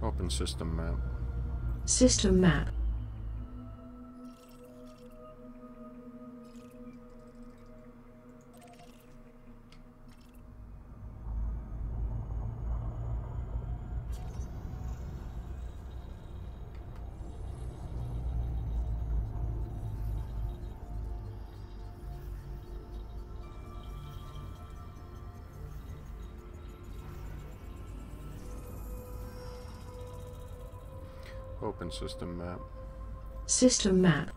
Open system map. System map. Open system map. System map.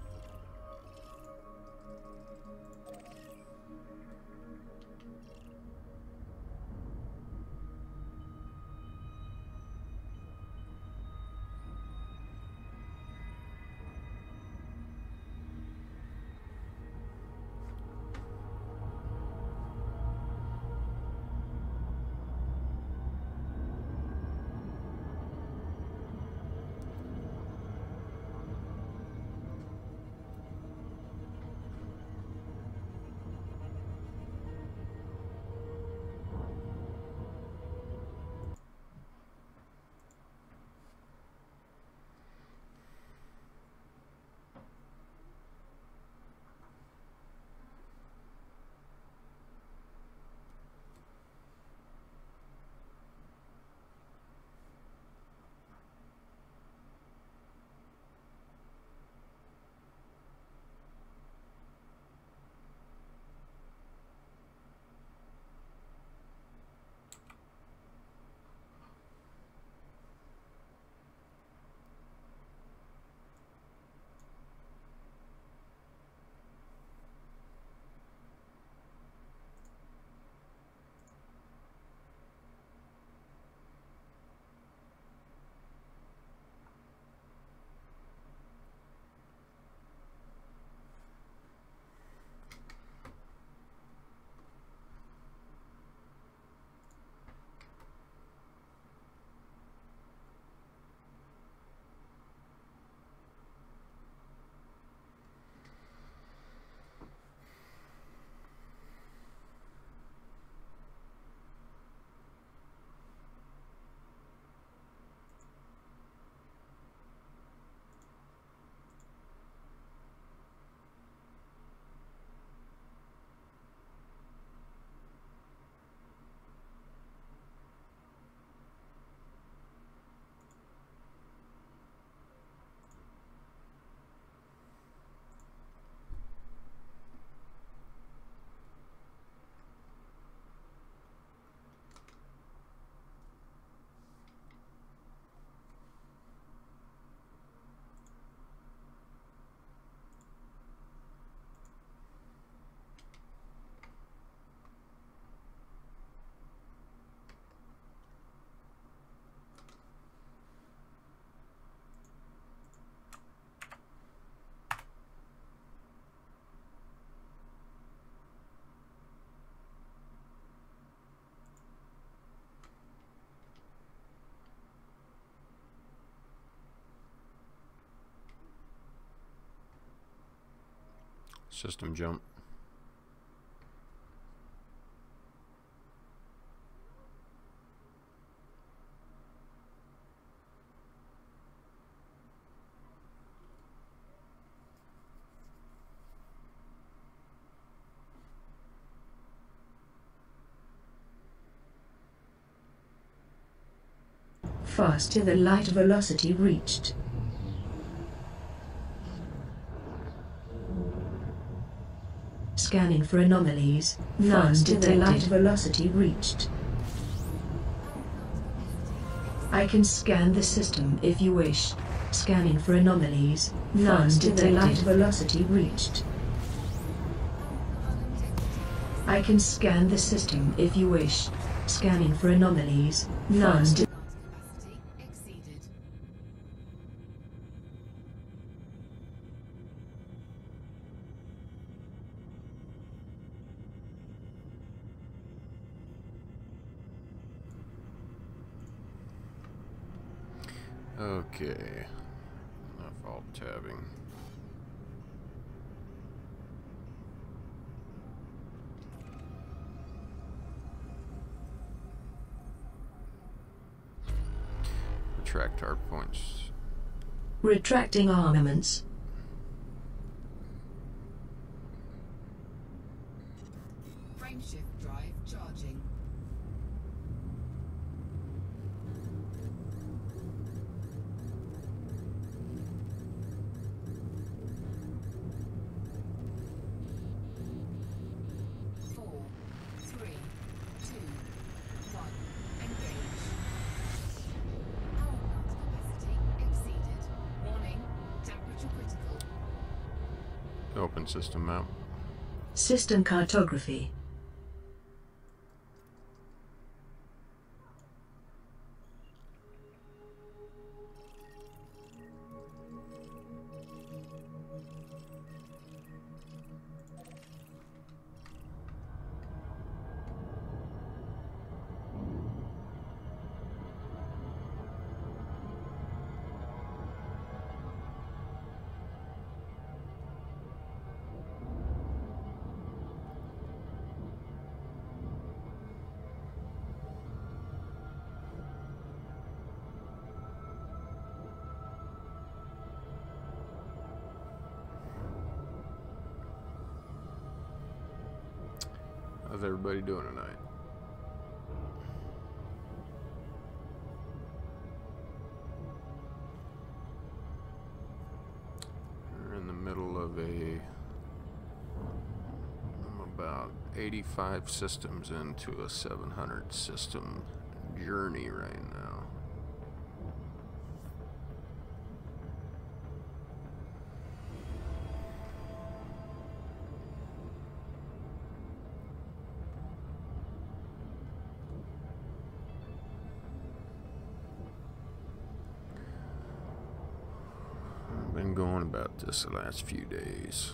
System jump. Fast to the light velocity reached. Scanning for anomalies. None to the light velocity reached. I can scan the system if you wish. Scanning for anomalies. None to the light velocity reached. I can scan the system if you wish. Scanning for anomalies. None to Okay, enough alt tabbing. retract hard points. Retracting armaments. Frameshift drive charging. Open system map. System cartography. How's everybody doing tonight? We're in the middle of I'm about 85 systems into a 700 system journey right now. Been going about this the last few days.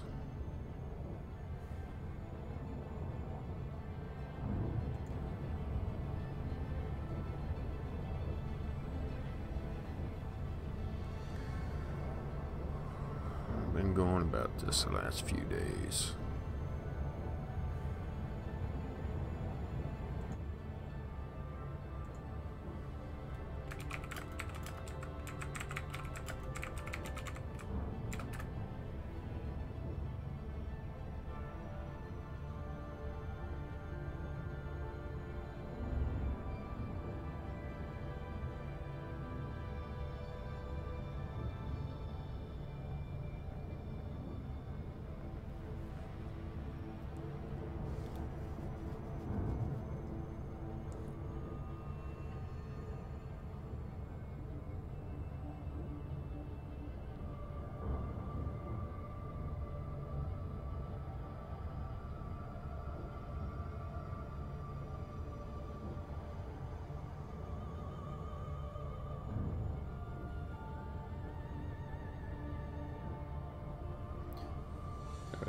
Been going about this the last few days.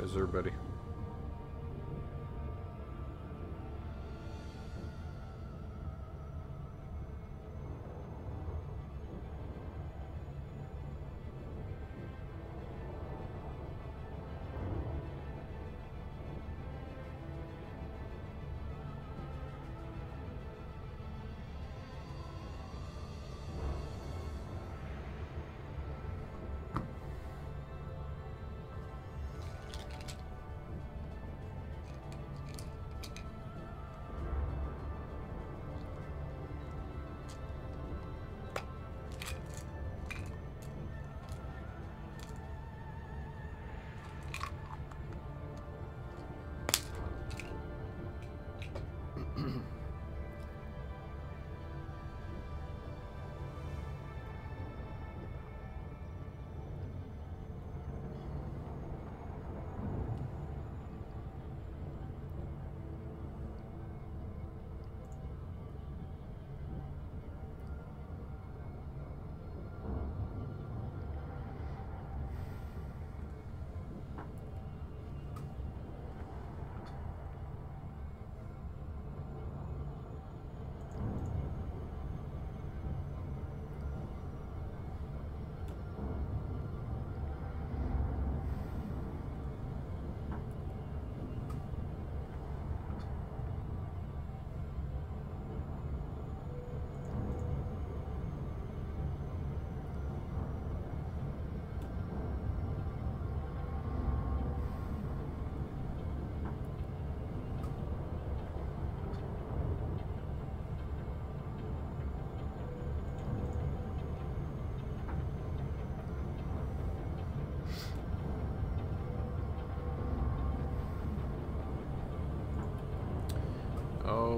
How's everybody?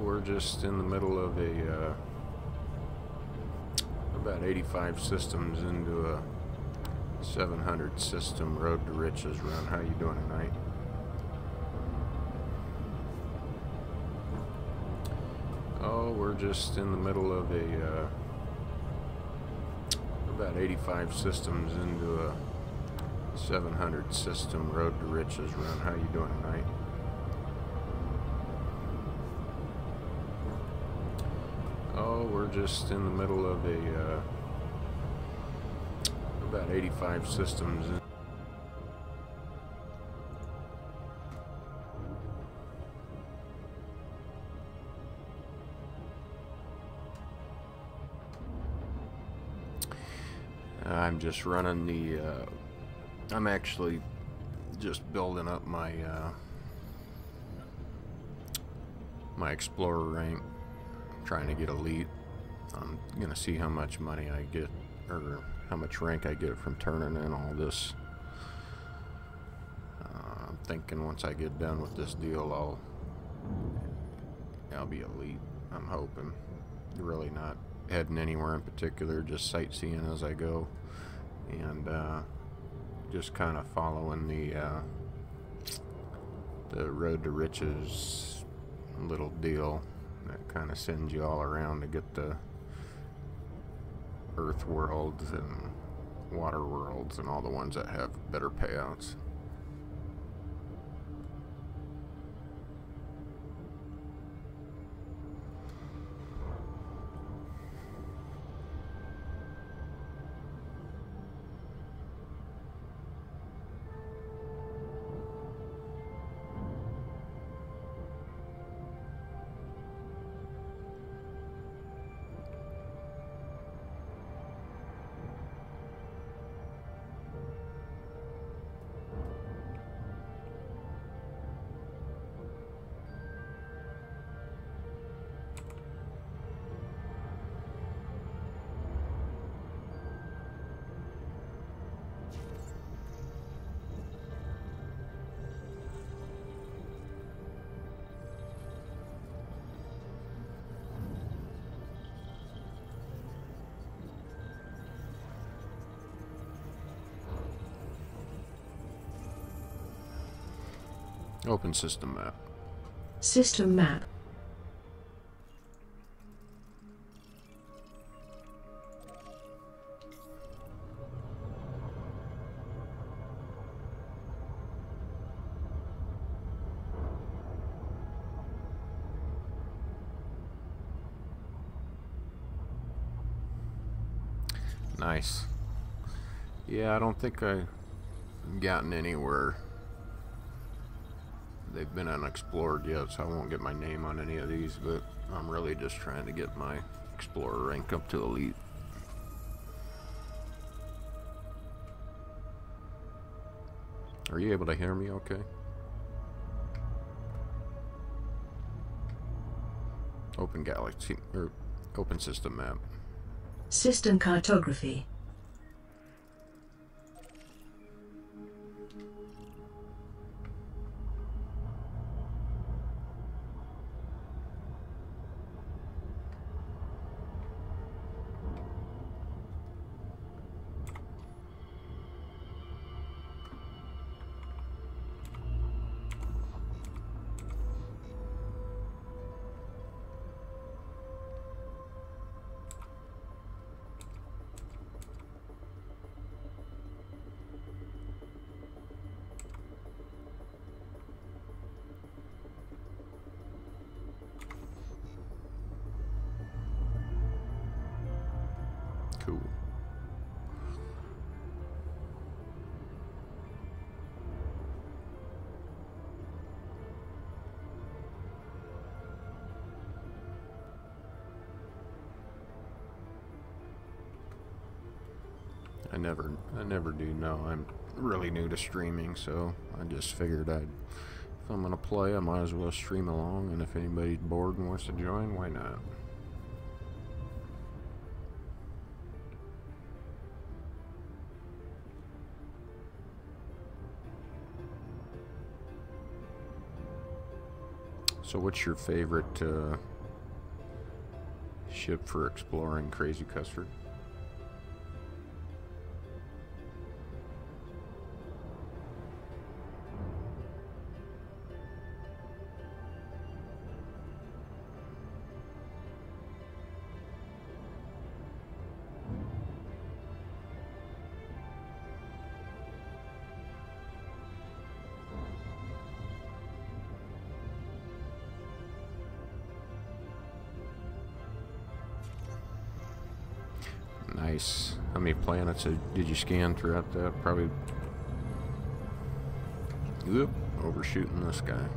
we're just in the middle of a about 85 systems into a 700 system road to riches run. How you doing tonight? Oh, we're just in the middle of a about 85 systems into a 700 system road to riches run. How you doing tonight? Oh, we're just in the middle of a about 85 systems. I'm just running the I'm actually just building up my my explorer rank, trying to get elite. I'm gonna see how much money I get, or how much rank I get from turning in all this. I'm thinking once I get done with this deal, I'll be elite. I'm hoping. Really not heading anywhere in particular, just sightseeing as I go, and just kind of following the road to riches little deal that kind of sends you all around to get the earth worlds and water worlds and all the ones that have better payouts. Open system map. System map. Nice. Yeah, I don't think I've gotten anywhere they've been unexplored yet, so I won't get my name on any of these, but I'm really just trying to get my explorer rank up to elite. Are you able to hear me okay? Open galaxy, or open system map. System cartography. Cool. I never do know. I'm really new to streaming, so I just figured if I'm gonna play, I might as well stream along, and if anybody's bored and wants to join, why not? So what's your favorite ship for exploring Crazy Custard. Nice. How many planets did you scan throughout that? Probably. Oop, overshooting this guy.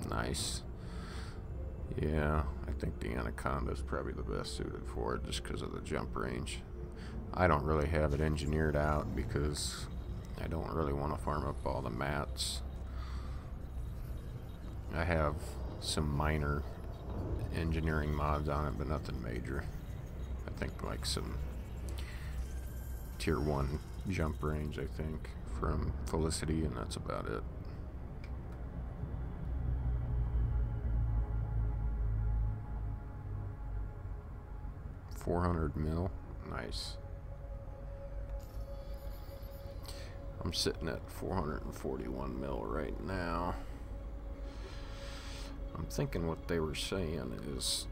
Nice. Yeah, I think the Anaconda is probably the best suited for it just because of the jump range. I don't really have it engineered out because I don't really want to farm up all the mats. I have some minor engineering mods on it, but nothing major. I think like some tier 1 jump range, I think, from Felicity, and that's about it. $400 mil, nice. I'm sitting at 441 mil right now. I'm thinking what they were saying is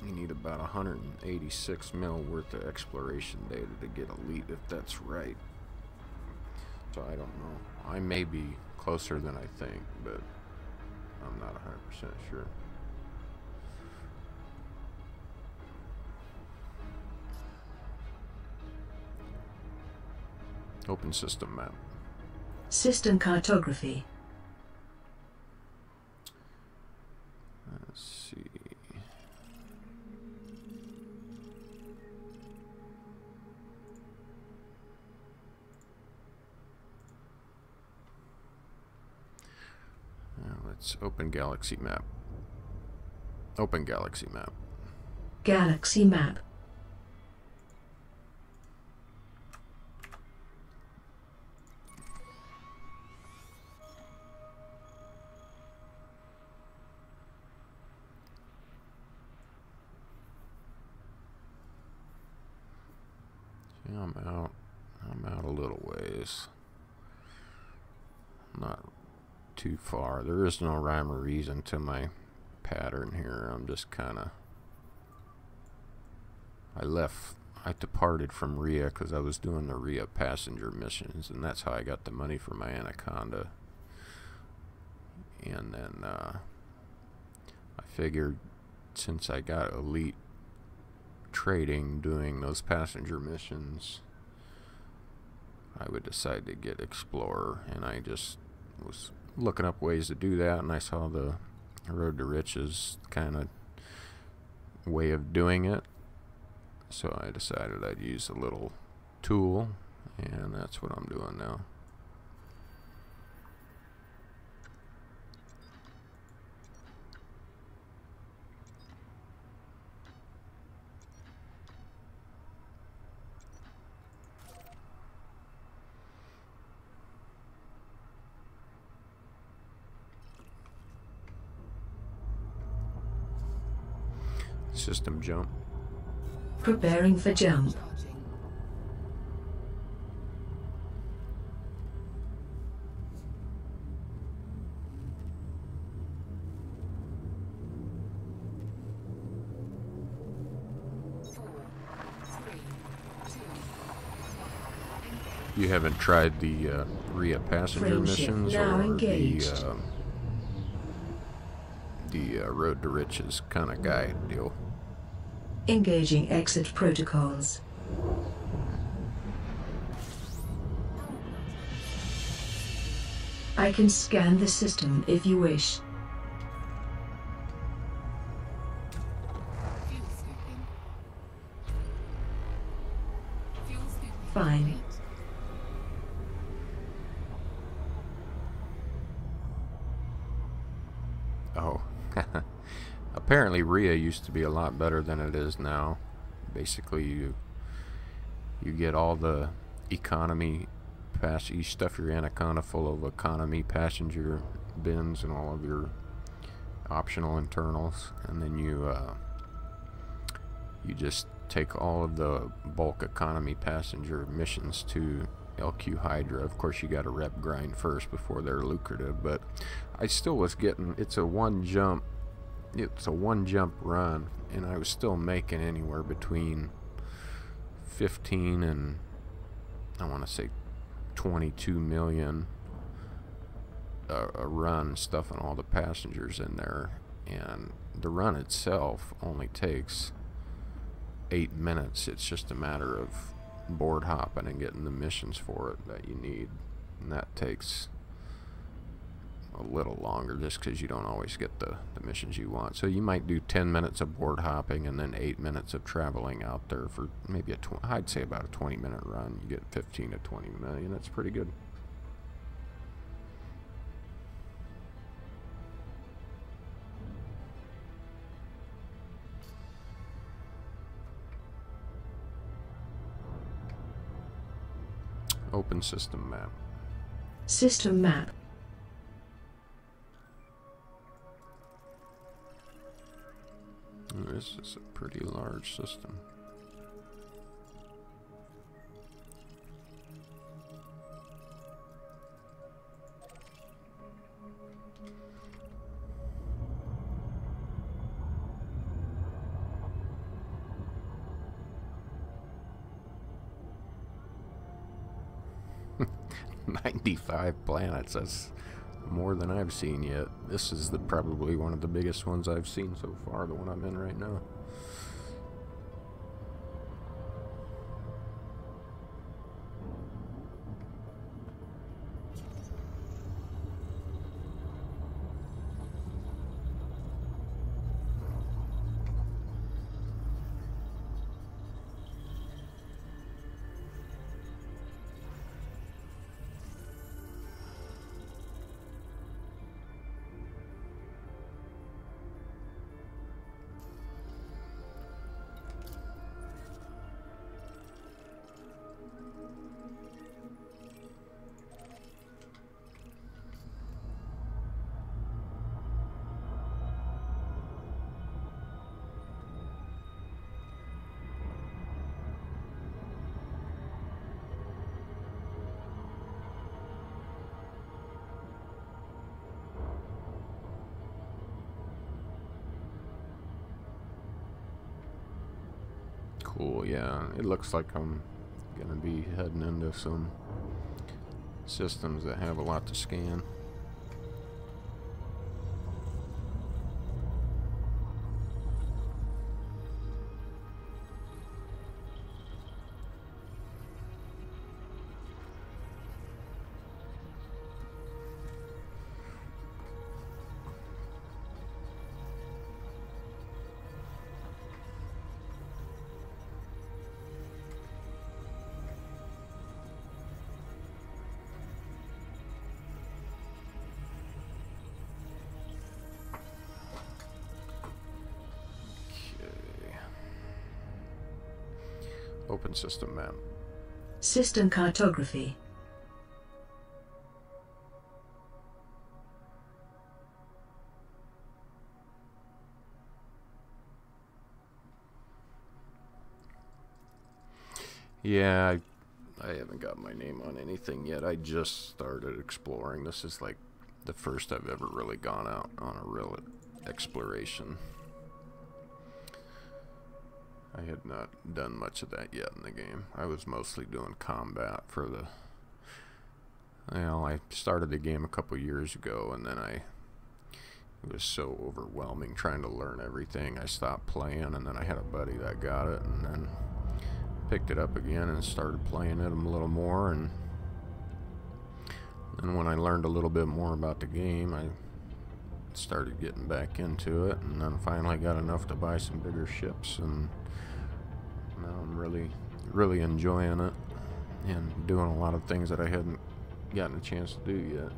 you need about 186 mil worth of exploration data to get elite, if that's right. So I don't know. I may be closer than I think, but I'm not 100% sure. Open system map. System cartography. Let's see. Now let's open galaxy map. Open galaxy map. Galaxy map. I'm out a little ways. Not too far. There is no rhyme or reason to my pattern here. I'm just kind of... I departed from Rhea because I was doing the Rhea passenger missions, and that's how I got the money for my Anaconda. And then I figured since I got elite trading doing those passenger missions, I would decide to get Explorer, and I just was looking up ways to do that, and I saw the Road to Riches kind of way of doing it, so I decided I'd use a little tool, and that's what I'm doing now. System jump. Preparing for jump. Charging. You haven't tried the Rhea passenger Friendship missions now or engaged. the Road to Riches kind of guide deal? Engaging exit protocols. I can scan the system if you wish. Fuel scooping. Fuel scooping. Fine. complete. Oh. Apparently Rhea used to be a lot better than it is now. Basically you get all the economy you stuff your Anaconda full of economy passenger bins and all of your optional internals, and then you just take all of the bulk economy passenger missions to LQ Hydra. Of course, you got to rep grind first before they're lucrative, but I still was getting, it's a one jump run, and I was still making anywhere between 15 and I want to say 22 million a run, stuffing all the passengers in there. And the run itself only takes 8 minutes. It's just a matter of board hopping and getting the missions for it that you need, and that takes a little longer just because you don't always get the missions you want. So you might do 10 minutes of board hopping and then 8 minutes of traveling out there for maybe I'd say about a 20-minute run. You get 15 to 20 million. That's pretty good. Open system map. System map. This is a pretty large system. "95 planets, that's more than I've seen yet. This is probably one of the biggest ones I've seen so far, the one I'm in right now." Cool, yeah. It looks like I'm gonna be heading into some systems that have a lot to scan. Open system map. System cartography. Yeah, I haven't got my name on anything yet. I just started exploring. This is like the first I've ever really gone out on a real exploration. I had not done much of that yet in the game. I was mostly doing combat for the... Well, I started the game a couple years ago, and then it was so overwhelming trying to learn everything. I stopped playing, and then I had a buddy that got it, and then picked it up again and started playing it a little more. And then when I learned a little bit more about the game, I started getting back into it, and then finally got enough to buy some bigger ships, and now I'm really enjoying it and doing a lot of things that I hadn't gotten a chance to do yet.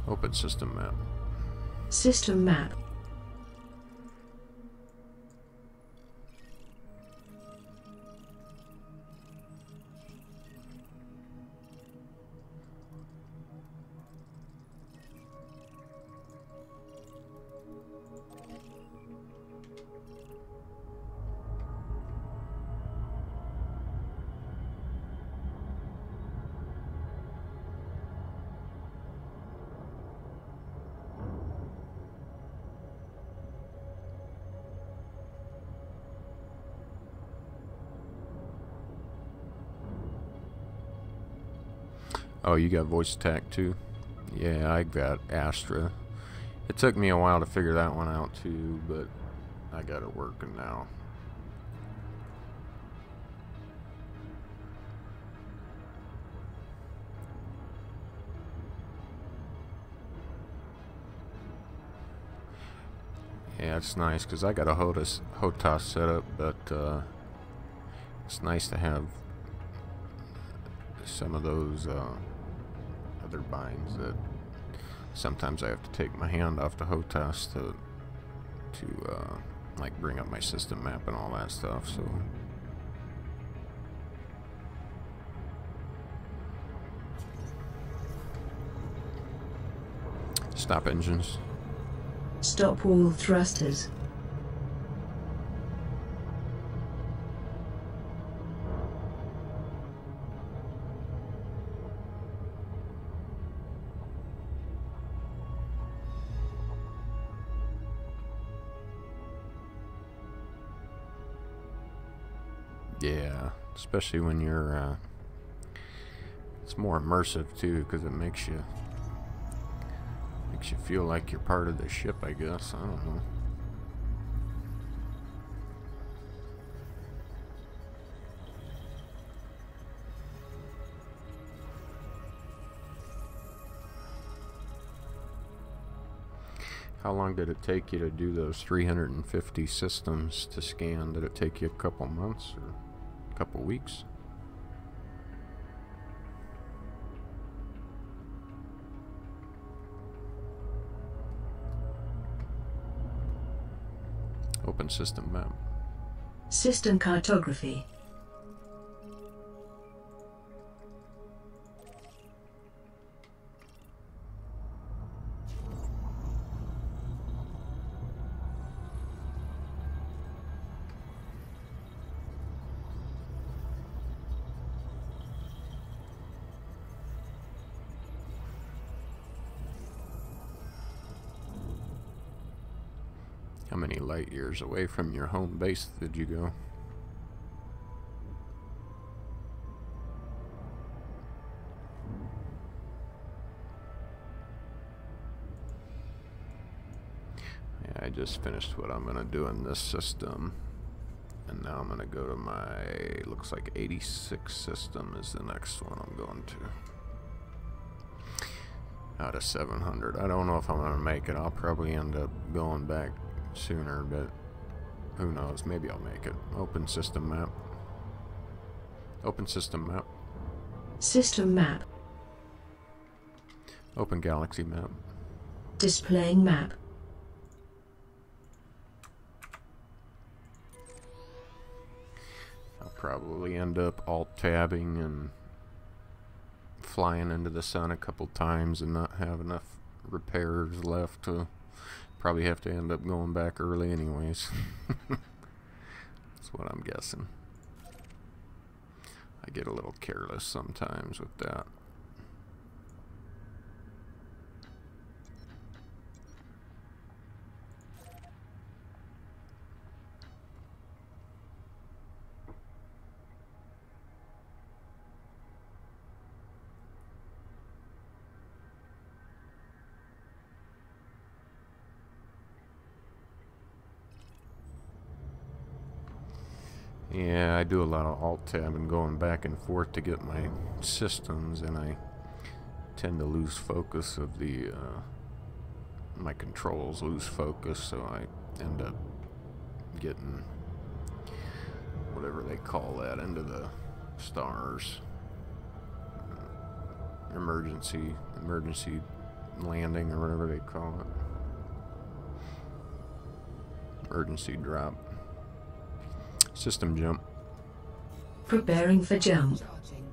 Open system map. System map. Oh, you got voice attack too? Yeah, I got ASTRA. It took me a while to figure that one out too, but I got it working now. Yeah, it's nice because I got a HOTAS set up, but it's nice to have some of those other binds that sometimes I have to take my hand off the HOTAS to like bring up my system map and all that stuff. So stop engines. Stop all thrusters. Yeah, especially when you're it's more immersive too, because it makes you feel like you're part of the ship, I guess. I don't know. How long did it take you to do those 350 systems to scan? Did it take you a couple months or a couple weeks? Open system map. System cartography. How many light years away from your home base did you go? Yeah, I just finished what I'm gonna do in this system, and now I'm gonna go to my, looks like 86 system is the next one I'm going to. Out of 700. I don't know if I'm gonna make it. I'll probably end up going back sooner, but who knows? Maybe I'll make it. Open system map. Open system map. System map. Open galaxy map. Displaying map. I'll probably end up alt-tabbing and flying into the sun a couple times and not have enough repairs left to probably have to end up going back early anyways. That's what I'm guessing. I get a little careless sometimes with that. Yeah, I do a lot of alt-tab and going back and forth to get my systems, and I tend to lose focus of the, my controls lose focus, so I end up getting whatever they call that, into the stars. Emergency landing or whatever they call it. Emergency drop. System jump. Preparing for jump. Charging.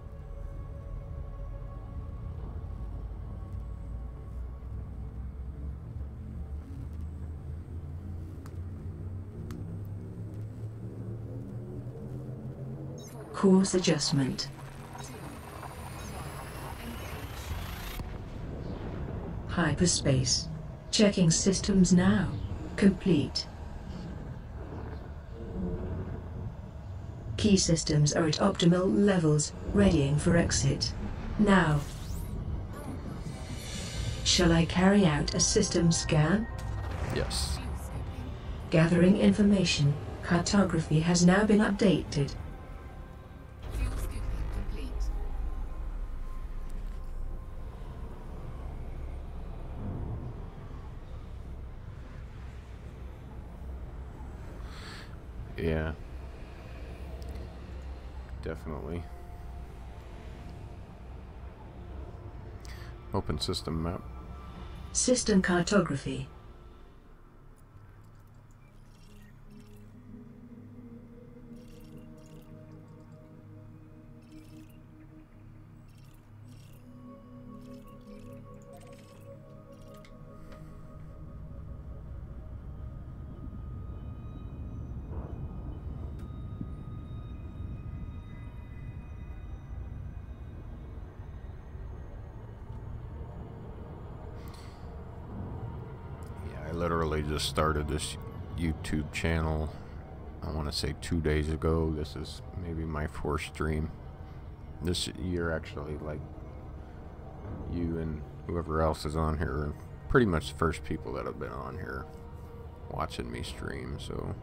Course adjustment. 2, 1, engage. Hyperspace. Checking systems now. Complete. Key systems are at optimal levels, readying for exit. Now. Shall I carry out a system scan? Yes. Fuel scooping. Gathering information. Cartography has now been updated. Fuel scooping complete. Yeah. Definitely. Open system map. System cartography. I literally just started this YouTube channel, I want to say 2 days ago. This is maybe my fourth stream. This year, actually, like, you and whoever else is on here are pretty much the first people that have been on here watching me stream, so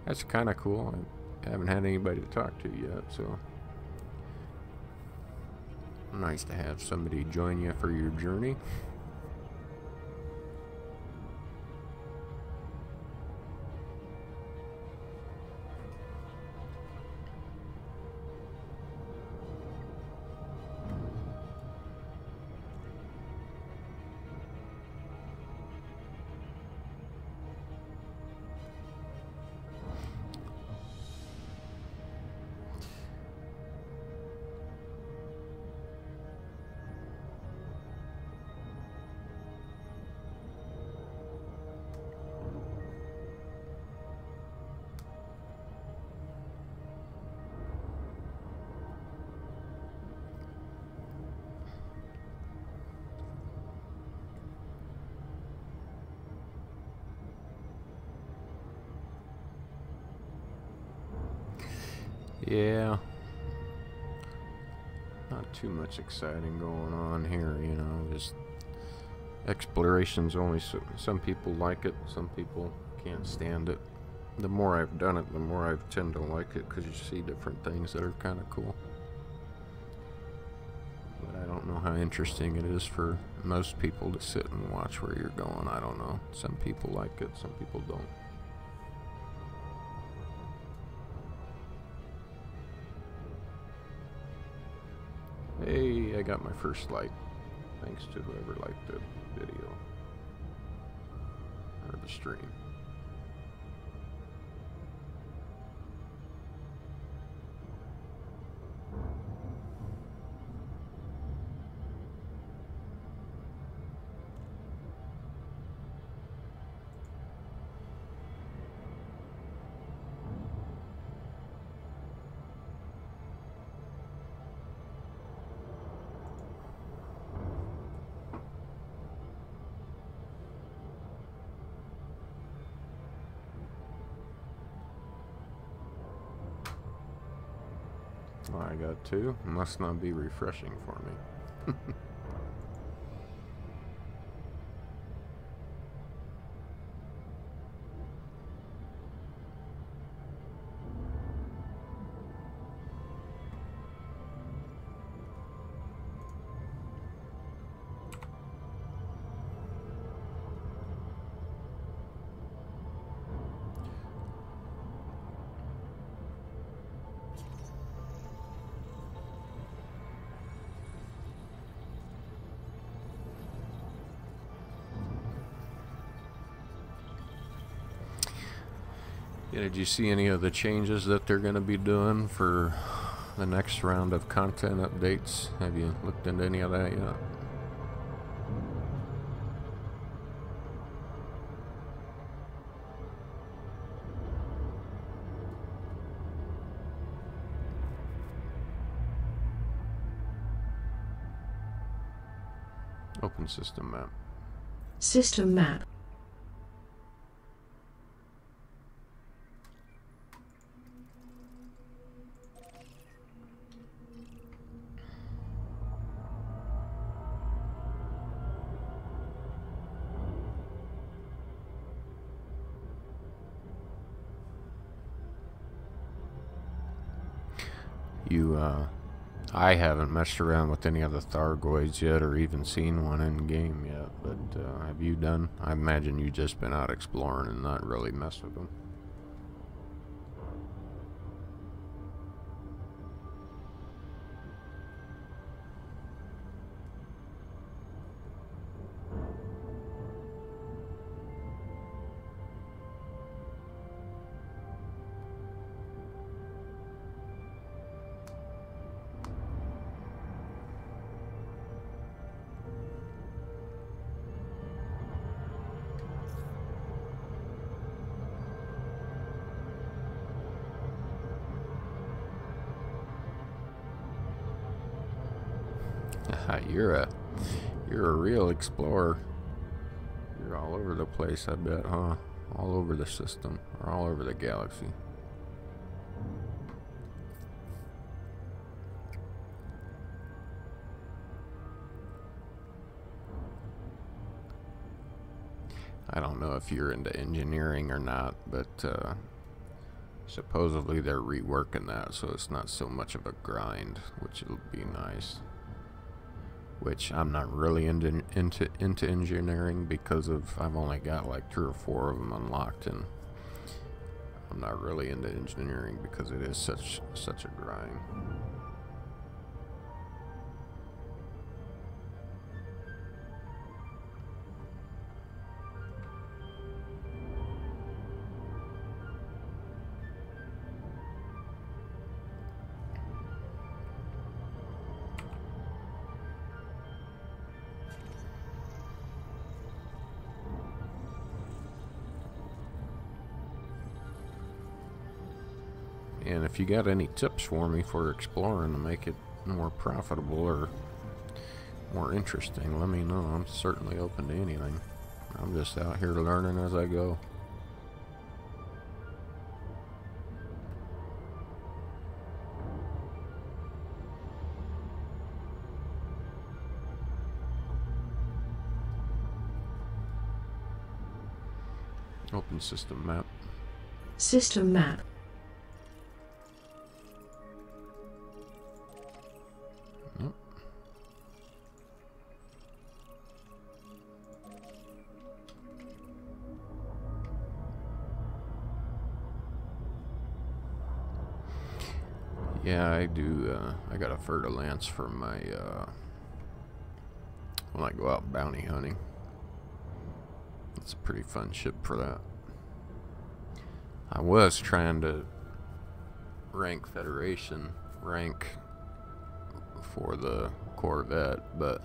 that's kind of cool. I haven't had anybody to talk to yet, so nice to have somebody join you for your journey. Yeah, not too much exciting going on here, you know, just exploration's only some people like it, some people can't stand it. The more I've done it, the more I tend to like it, because you see different things that are kind of cool. But I don't know how interesting it is for most people to sit and watch where you're going. I don't know. Some people like it, some people don't. Hey, I got my first like. Thanks to whoever liked the video or the stream. Oh, I got two. Must not be refreshing for me. Yeah, did you see any of the changes that they're going to be doing for the next round of content updates? Have you looked into any of that yet? Open system map. System map. I haven't messed around with any of the Thargoids yet, or even seen one in game yet, but have you done? I imagine you've just been out exploring and not really messed with them. You're a real explorer. You're all over the place, I bet, huh? All over the system, or all over the galaxy. I don't know if you're into engineering or not, but supposedly they're reworking that, so it's not so much of a grind, which will be nice. Which I'm not really into engineering because of I've only got like 3 or 4 of them unlocked, and I'm not really into engineering because it is such a grind. And if you got any tips for me for exploring to make it more profitable or more interesting, let me know. I'm certainly open to anything. I'm just out here learning as I go. Open system map. System map. Yeah, I do. I got a Fer-de-Lance for my when I go out bounty hunting. It's a pretty fun ship for that. I was trying to rank Federation rank for the Corvette, but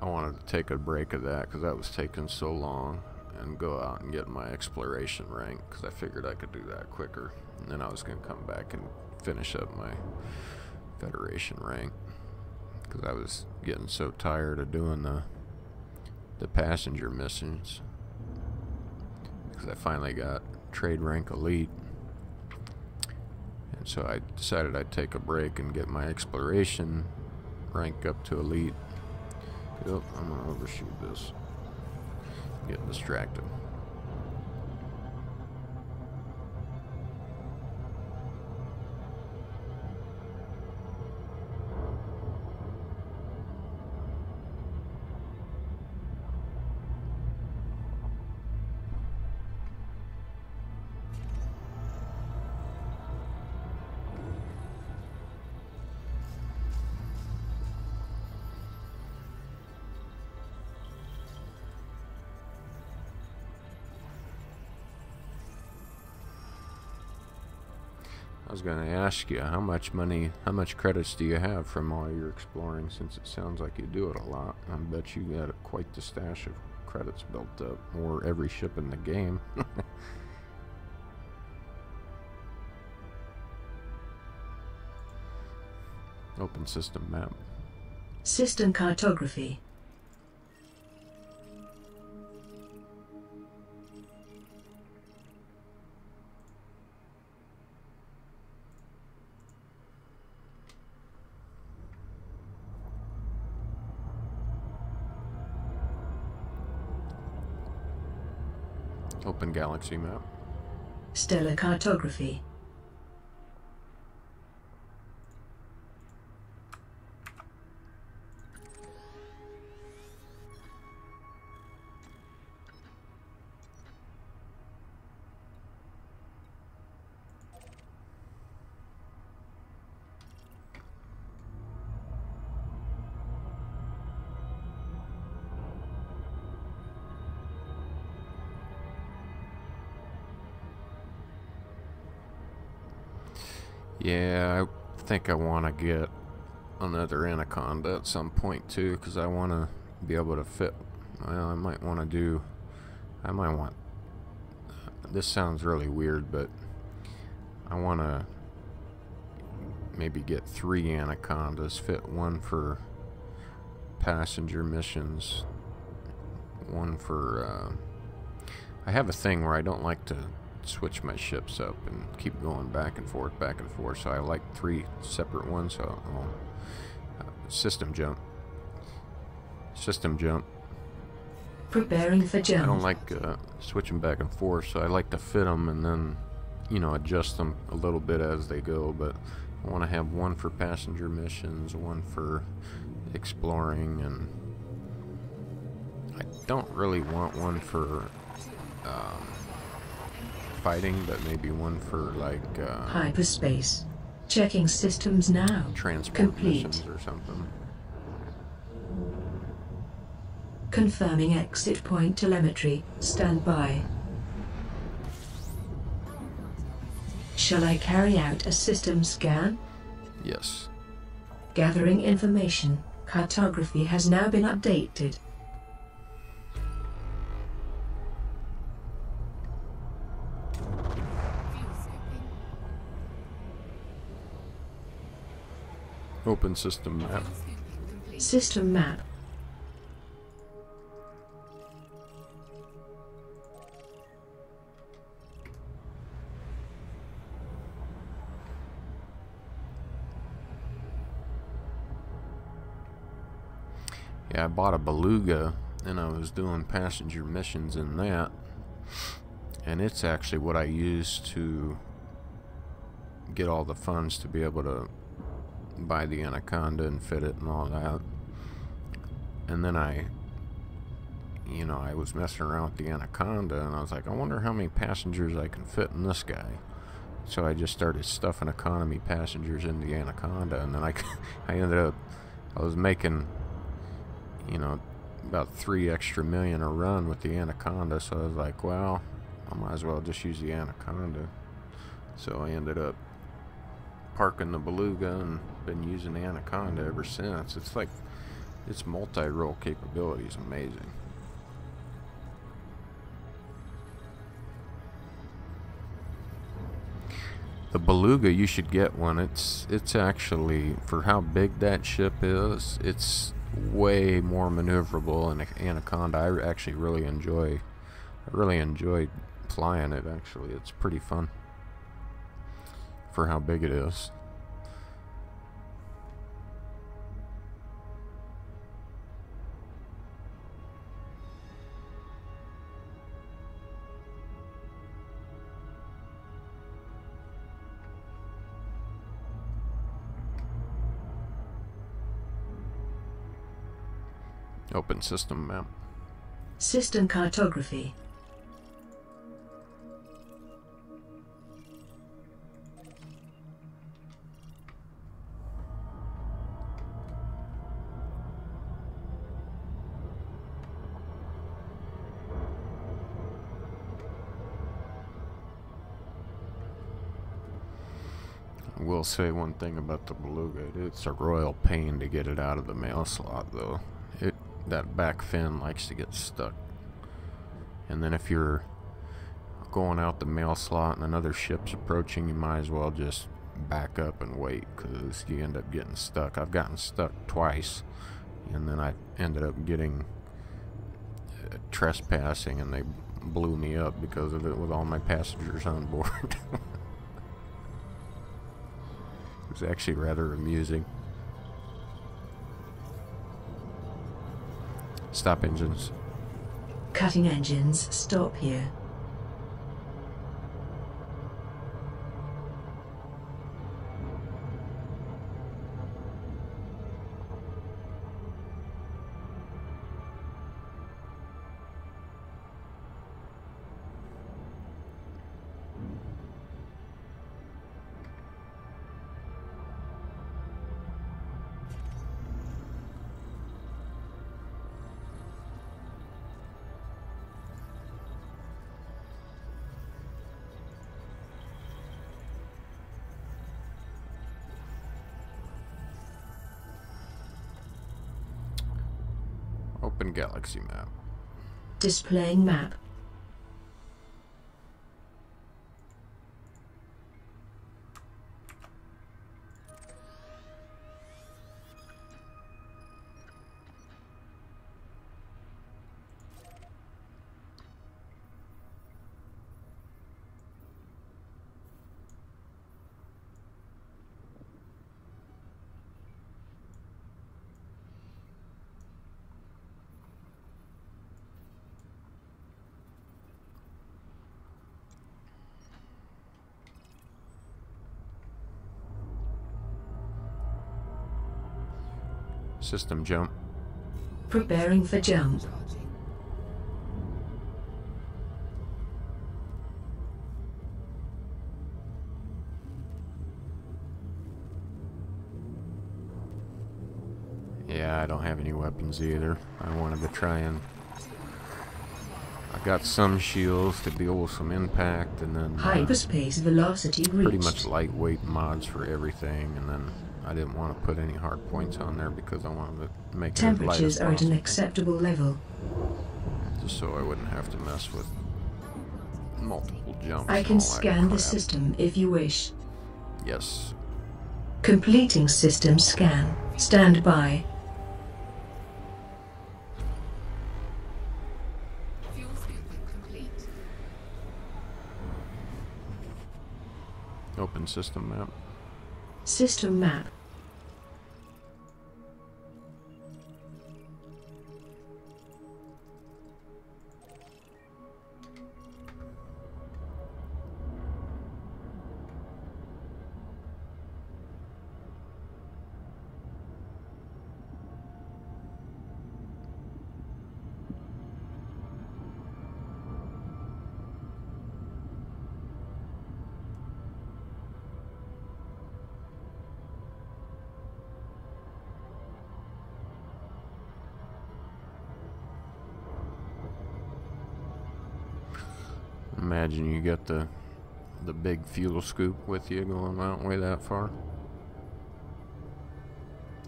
I wanted to take a break of that because that was taking so long, and go out and get my exploration rank because I figured I could do that quicker, and then I was going to come back and finish up my Federation rank because I was getting so tired of doing the passenger missions, because I finally got trade rank elite, and so I decided I'd take a break and get my exploration rank up to elite. Yep, I'm gonna overshoot this. Get distracted. I was going to ask you, how much money, how much credits do you have from all your exploring, since it sounds like you do it a lot? I bet you got quite the stash of credits built up, or every ship in the game. Open system map. System cartography. Open galaxy map. Stellar cartography. Yeah, I think I want to get another Anaconda at some point too, because I want to be able to fit. Well, I might want to do. I might want. This sounds really weird, but I want to maybe get 3 Anacondas, fit one for passenger missions, one for. I have a thing where I don't like to switch my ships up and keep going back and forth, so I like 3 separate ones. So system jump. Preparing for jump. I don't like switching back and forth, so I like to fit them and then, you know, adjust them a little bit as they go. But I want to have one for passenger missions, one for exploring, and I don't really want one for fighting, but maybe one for like hyperspace. Checking systems now. transport Complete. missions or something. Confirming exit point telemetry. Stand by. Shall I carry out a system scan? Yes. Gathering information. Cartography has now been updated. Fuel scooping. Open system map. Scooping complete. System map. Yeah, I bought a Beluga and I was doing passenger missions in that, and it's actually what I use to get all the funds to be able to buy the Anaconda and fit it and all that. And then I was messing around with the Anaconda and I was like, I wonder how many passengers I can fit in this guy. So I just started stuffing economy passengers in the Anaconda, and then I ended up, I was making, about 3 extra million a run with the Anaconda. So I was like, well, I might as well just use the Anaconda. So I ended up parking the Beluga and been using the Anaconda ever since. It's like, its multi-role capability is amazing. The Beluga, you should get one. It's actually, for how big that ship is, it's way more maneuverable than Anaconda. I actually really enjoy flying it. Actually, it's pretty fun for how big it is. Open system map. System cartography. I will say one thing about the beluga. It's a royal pain to get it out of the mail slot, though. That back fin likes to get stuck. And then if you're going out the mail slot and another ship's approaching, you might as well just back up and wait, because you end up getting stuck. I've gotten stuck twice, and then I ended up getting trespassing, and they blew me up because of it with all my passengers on board. It was actually rather amusing. Stop engines. Cutting engines, stop here. Open galaxy map. Displaying map. System jump. Preparing for jump. Charging. Yeah, I don't have any weapons either. I wanted to try and... I got some shields to deal with some impact, and then Hyperspace velocity reached. pretty much lightweight mods for everything, and then I didn't want to put any hard points on there because I wanted to make it as light as Temperatures are at an possible, acceptable level. just so I wouldn't have to mess with multiple jumps. I and can all that scan the crap. system if you wish. Yes. Completing system scan. Stand by. Fuel scooping complete. Open system map. System map. Imagine you got the big fuel scoop with you going out way that far.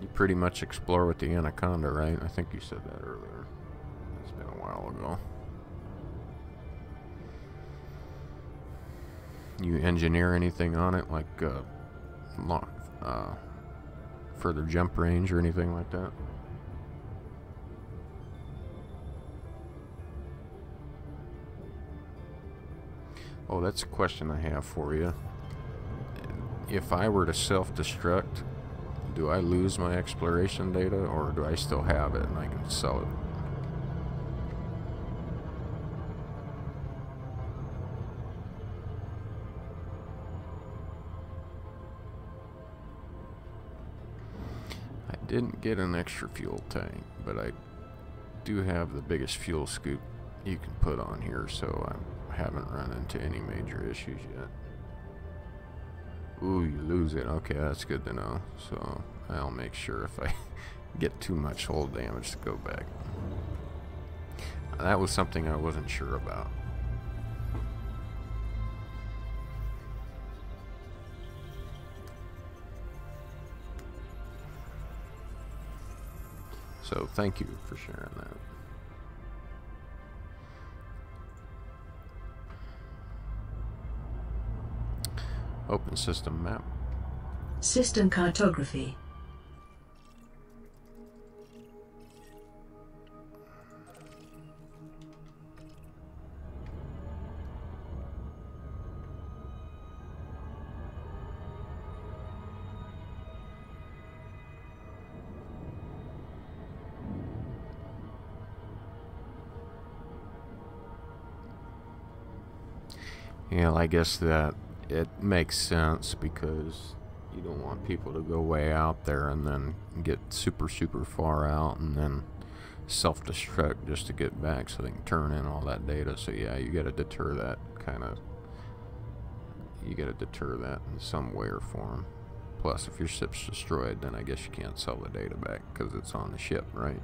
You pretty much explore with the Anaconda, right? I think you said that earlier. It's been a while ago. You engineer anything on it, like further jump range or anything like that? Oh, that's a question I have for you. If I were to self-destruct, do I lose my exploration data, or do I still have it and I can sell it? I didn't get an extra fuel tank, but I do have the biggest fuel scoop you can put on here, so I haven't run into any major issues yet. Ooh, you lose it. Okay, that's good to know. So I'll make sure if I get too much hull damage to go back. That was something I wasn't sure about. So thank you for sharing that. Open system map. System cartography. Yeah, I guess that it makes sense because you don't want people to go way out there and then get super far out and then self-destruct just to get back so they can turn in all that data. So yeah, you got to deter that you got to deter that in some way or form. Plus, if your ship's destroyed, then I guess you can't sell the data back because it's on the ship, right?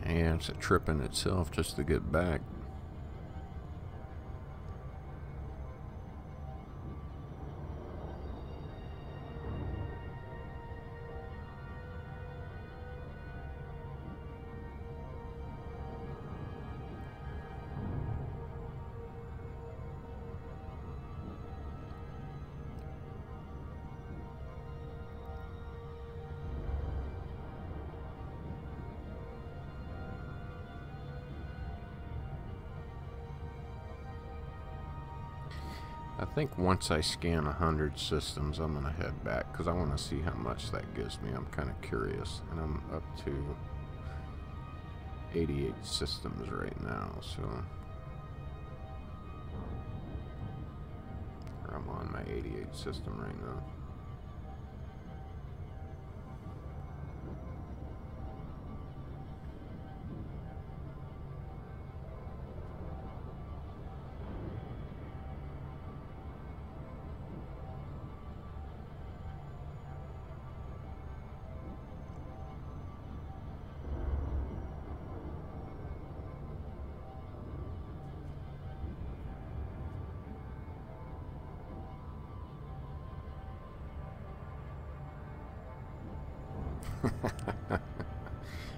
Yeah, it's a trip in itself just to get back. I think once I scan 100 systems, I'm going to head back because I want to see how much that gives me. I'm kind of curious. And I'm up to 88 systems right now, so... Or I'm on my 88 system right now.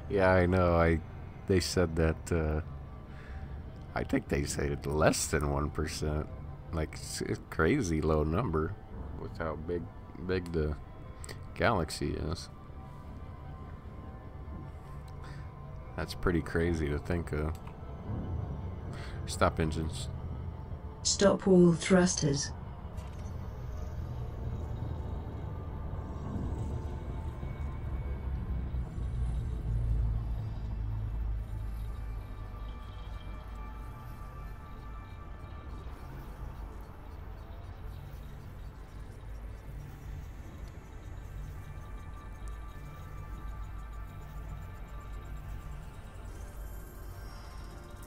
Yeah, I know. They said that. I think they said less than 1%. Like it's a crazy low number with how big the galaxy is. That's pretty crazy to think of. Stop engines. Stop all thrusters.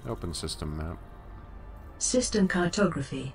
Open system map. System cartography.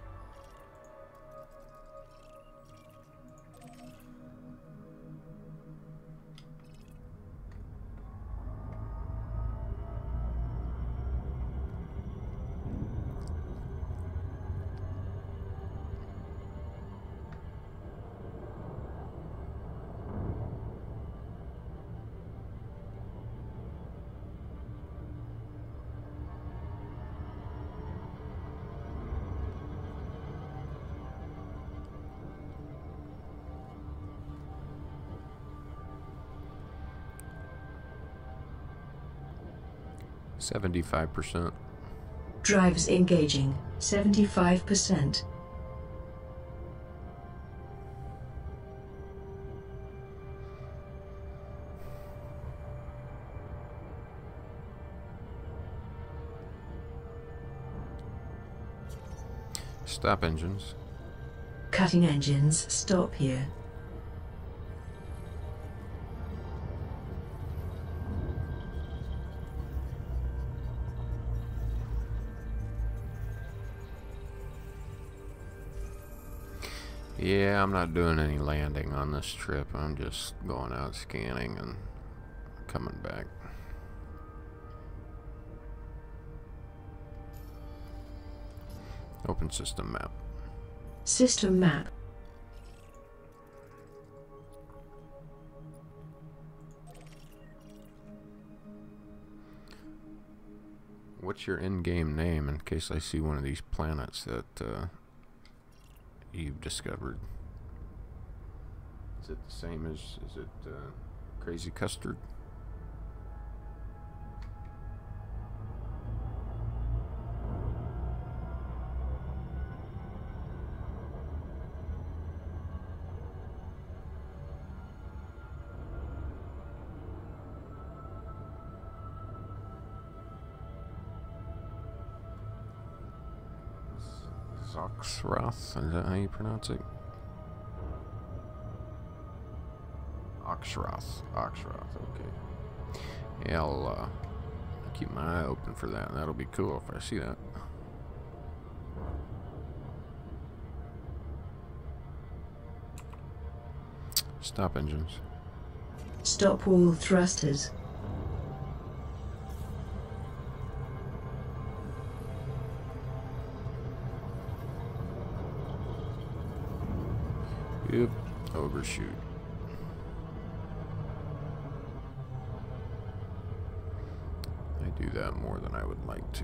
%75%. Drives engaging. 75%. Stop engines. Cutting engines, stop here. Yeah, I'm not doing any landing on this trip. I'm just going out scanning and coming back. Open system map. System map. What's your in-game name in case I see one of these planets that you've discovered? Is it the same as, is it Crazy Custard? Oxroth, is that how you pronounce it? Oxroth, okay. Yeah, I'll keep my eye open for that. That'll be cool if I see that. Stop engines. Stop all thrusters. Yep, overshoot. I do that more than I would like to.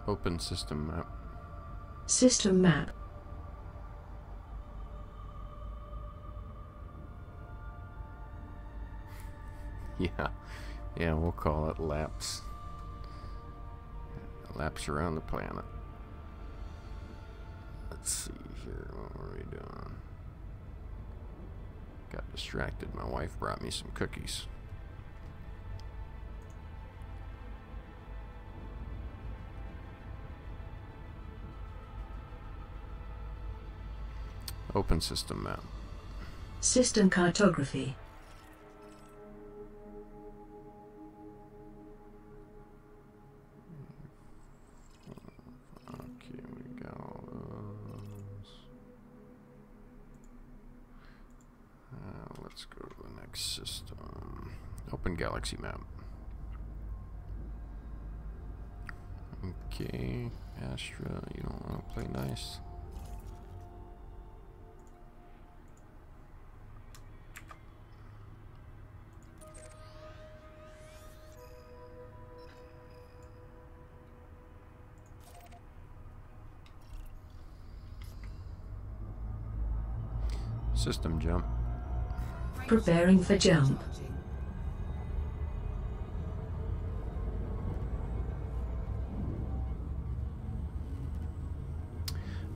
Open system map. System map. Yeah, we'll call it laps. Laps around the planet. Let's see here, what were we doing? Got distracted. My wife brought me some cookies. Open system map. System cartography. Okay, we got all those. Let's go to the next system. Open galaxy map. Okay, Astra, you don't want to play nice. System jump. Preparing for jump.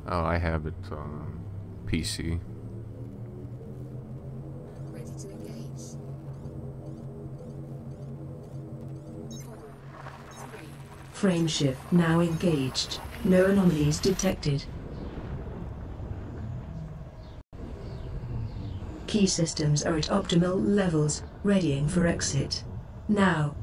Oh, I have it on PC. Ready to engage. 4, 3. Frame shift now engaged. No anomalies detected. Key systems are at optimal levels, readying for exit. Now,